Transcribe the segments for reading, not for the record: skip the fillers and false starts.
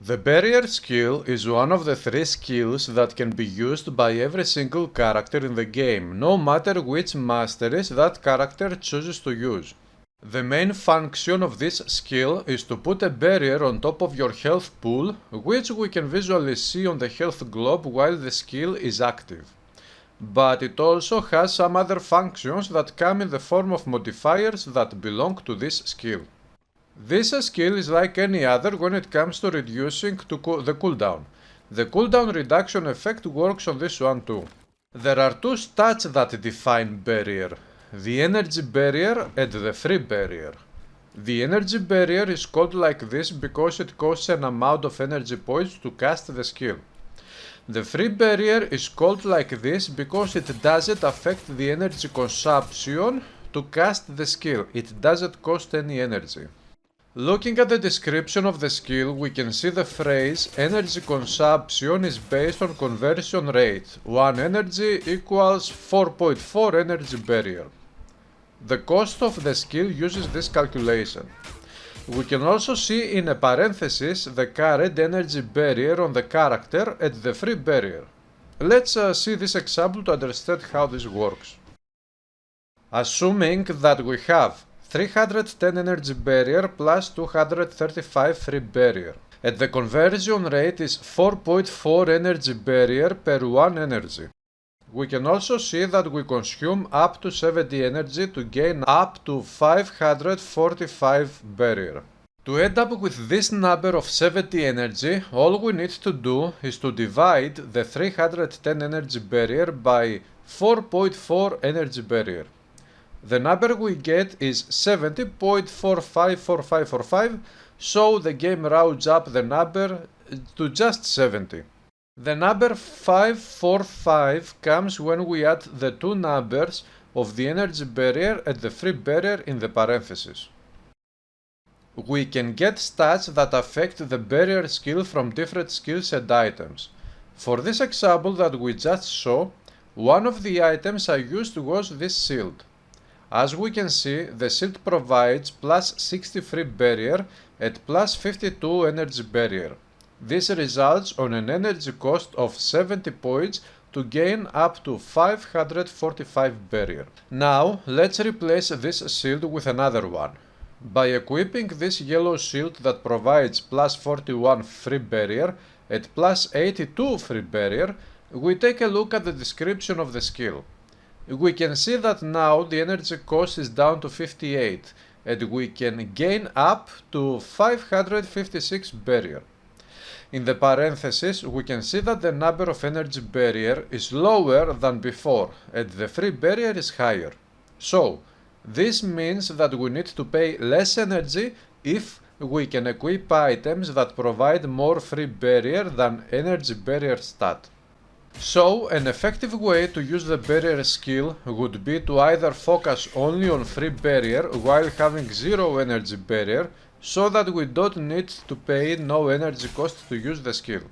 The barrier skill is one of the 3 skills that can be used by every single character in the game, no matter which masteries that character chooses to use. The main function of this skill is to put a barrier on top of your health pool, which we can visually see on the health globe while the skill is active. But it also has some other functions that come in the form of modifiers that belong to this skill. This skill is like any other when it comes to reducing the cooldown. The cooldown reduction effect works on this one too. There are 2 stats that define barrier: the energy barrier and the free barrier. The energy barrier is called like this because it costs an amount of energy points to cast the skill. The free barrier is called like this because it doesn't affect the energy consumption to cast the skill. It doesn't cost any energy. Looking at the description of the skill, we can see the phrase energy consumption is based on conversion rate. 1 energy equals 4.4 energy barrier. The cost of the skill uses this calculation. We can also see in a parenthesis the current energy barrier on the character and the free barrier. Let's see this example to understand how this works. Assuming that we have 310 energy barrier plus 235 free barrier, and the conversion rate is 4.4 energy barrier per 1 energy. We can also see that we consume up to 70 energy to gain up to 545 barrier. To end up with this number of 70 energy, all we need to do is to divide the 310 energy barrier by 4.4 energy barrier. The number we get is 70.454545, so the game rounds up the number to just 70. The number 545 comes when we add the 2 numbers of the energy barrier and the free barrier in the parentheses. We can get stats that affect the barrier skill from different skills and items. For this example that we just saw, one of the items I used was this shield. As we can see, the shield provides plus 63 barrier and plus 52 energy barrier. This results on an energy cost of 70 points to gain up to 545 barrier. Now, let's replace this shield with another one. By equipping this yellow shield that provides plus 41 free barrier and plus 82 free barrier, we take a look at the description of the skill. We can see that now the energy cost is down to 58 and we can gain up to 556 barrier. In the parentheses, we can see that the number of energy barrier is lower than before and the free barrier is higher. So, this means that we need to pay less energy if we can equip items that provide more free barrier than energy barrier stat. So, an effective way to use the barrier skill would be to either focus only on free barrier while having 0 energy barrier, so that we don't need to pay no energy cost to use the skill.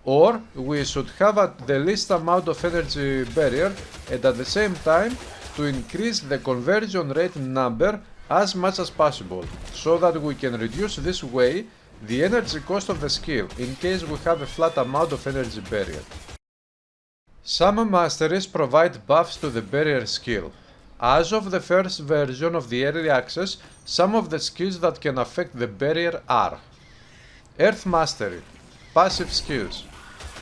Or we should have at the least amount of energy barrier and at the same time to increase the conversion rate number as much as possible, so that we can reduce this way the energy cost of the skill in case we have a flat amount of energy barrier. Some masteries provide buffs to the barrier skill. As of the first version of the early access, some of the skills that can affect the barrier are Earth Mastery, passive skills,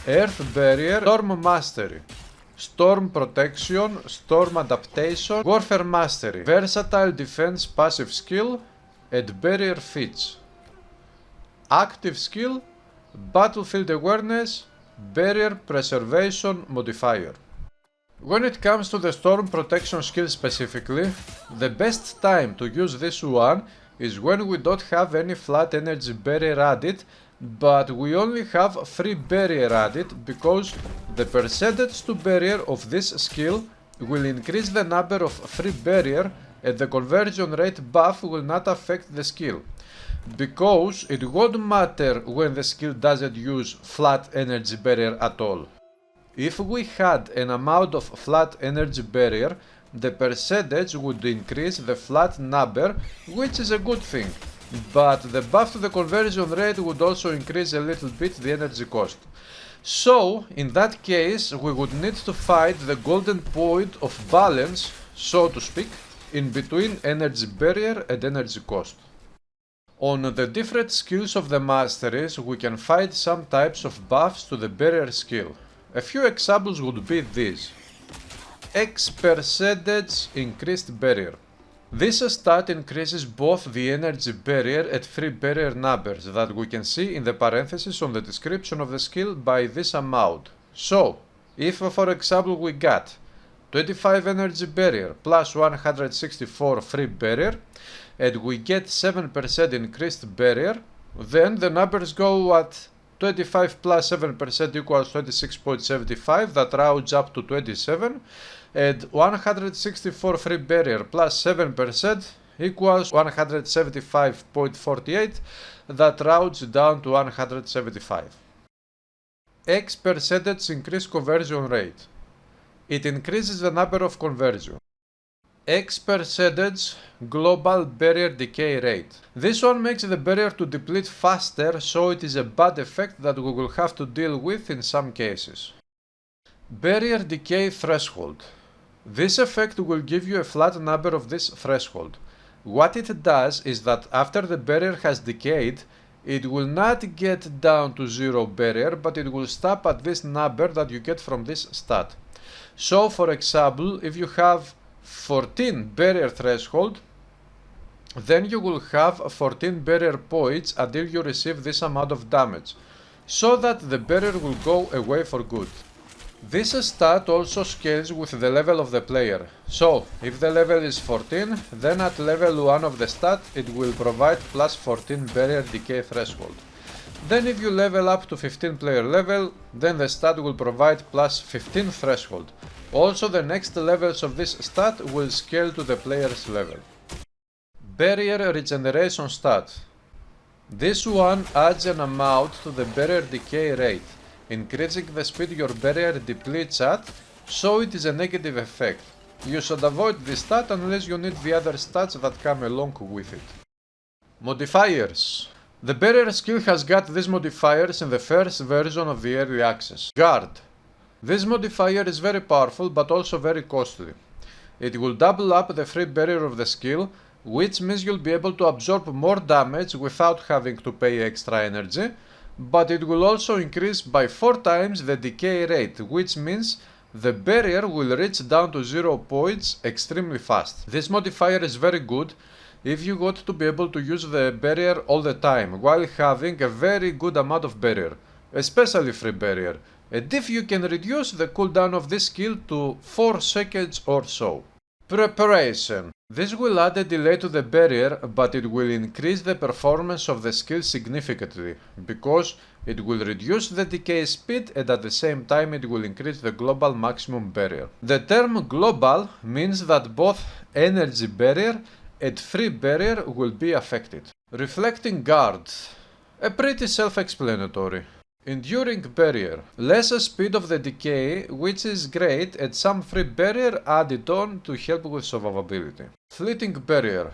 Earth Barrier, Storm Mastery, Storm Protection, Storm Adaptation, Warfare Mastery, Versatile Defense passive skill, and Barrier Feats. Active skill, Battlefield Awareness, Barrier Preservation Modifier. When it comes to the Storm Protection skill specifically, the best time to use this one is when we don't have any flat energy barrier added, but we only have free barrier added, because the percentage to barrier of this skill will increase the number of free barrier and the conversion rate buff will not affect the skill, because it won't matter when the skill doesn't use flat energy barrier at all. If we had an amount of flat energy barrier, the percentage would increase the flat number, which is a good thing, but the buff to the conversion rate would also increase a little bit the energy cost. So, in that case, we would need to find the golden point of balance, so to speak, in between energy barrier and energy cost. On the different skills of the masteries, we can find some types of buffs to the barrier skill. A few examples would be these. X percentage increased barrier. This stat increases both the energy barrier and free barrier numbers that we can see in the parentheses on the description of the skill by this amount. So, if for example we got 25 energy barrier plus 164 free barrier and we get 7% increased barrier, then the numbers go at 25 plus 7% equals 26.75, that rounds up to 27, and 164 free barrier plus 7% equals 175.48, that rounds down to 175. X percentage increase conversion rate. It increases the number of conversion. X percentage global barrier decay rate. This one makes the barrier to deplete faster, so it is a bad effect that we will have to deal with in some cases. Barrier decay threshold. This effect will give you a flat number of this threshold. What it does is that after the barrier has decayed, it will not get down to 0 barrier, but it will stop at this number that you get from this stat. So, for example, if you have 14 barrier threshold, then you will have 14 barrier points until you receive this amount of damage, so that the barrier will go away for good. This stat also scales with the level of the player. So, if the level is 14, then at level 1 of the stat it will provide plus 14 barrier decay threshold. Then if you level up to 15 player level, then the stat will provide plus 15 threshold. Also the next levels of this stat will scale to the player's level. Barrier regeneration stat. This one adds an amount to the barrier decay rate, increasing the speed your barrier depletes at, so it is a negative effect. You should avoid this stat unless you need the other stats that come along with it. Modifiers. The barrier skill has got these modifiers in the first version of the early access. Guard. This modifier is very powerful but also very costly. It will double up the free barrier of the skill, which means you'll be able to absorb more damage without having to pay extra energy, but it will also increase by 4 times the decay rate, which means the barrier will reach down to 0 points extremely fast. This modifier is very good if you want to be able to use the barrier all the time while having a very good amount of barrier, especially free barrier, and if you can reduce the cooldown of this skill to 4 seconds or so. Preparation. This will add a delay to the barrier, but it will increase the performance of the skill significantly, because it will reduce the decay speed and at the same time it will increase the global maximum barrier. The term global means that both energy barrier and free barrier will be affected. Reflecting guard. A pretty self-explanatory. Enduring barrier. Less speed of the decay, which is great, and some free barrier added on to help with survivability. Fleeting barrier.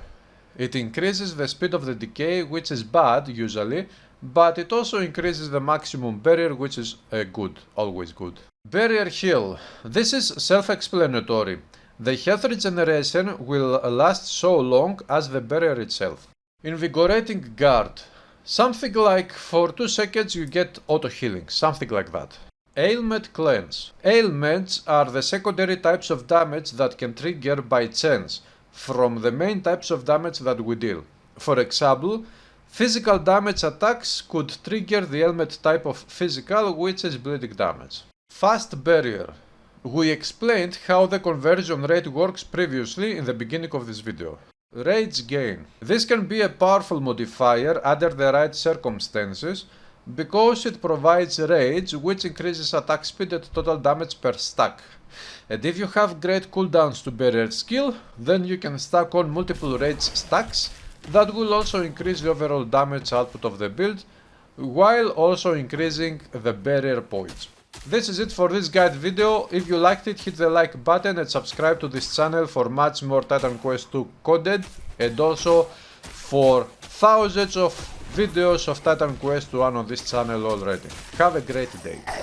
It increases the speed of the decay, which is bad usually, but it also increases the maximum barrier, which is good, always good. Barrier heal. This is self-explanatory. The health regeneration will last so long as the barrier itself. Invigorating guard. Something like for 2 seconds you get auto healing, something like that. Ailment cleanse. Ailments are the secondary types of damage that can trigger by chance from the main types of damage that we deal. For example, physical damage attacks could trigger the ailment type of physical, which is bleeding damage. Fast barrier. We explained how the conversion rate works previously in the beginning of this video. Rage gain. This can be a powerful modifier under the right circumstances because it provides rage, which increases attack speed and total damage per stack. And if you have great cooldowns to barrier skill, then you can stack on multiple rage stacks that will also increase the overall damage output of the build, while also increasing the barrier points. This is it for this guide video. If you liked it, hit the like button and subscribe to this channel for much more Titan Quest 2 content, and also for thousands of videos of Titan Quest 1 on this channel already. Have a great day.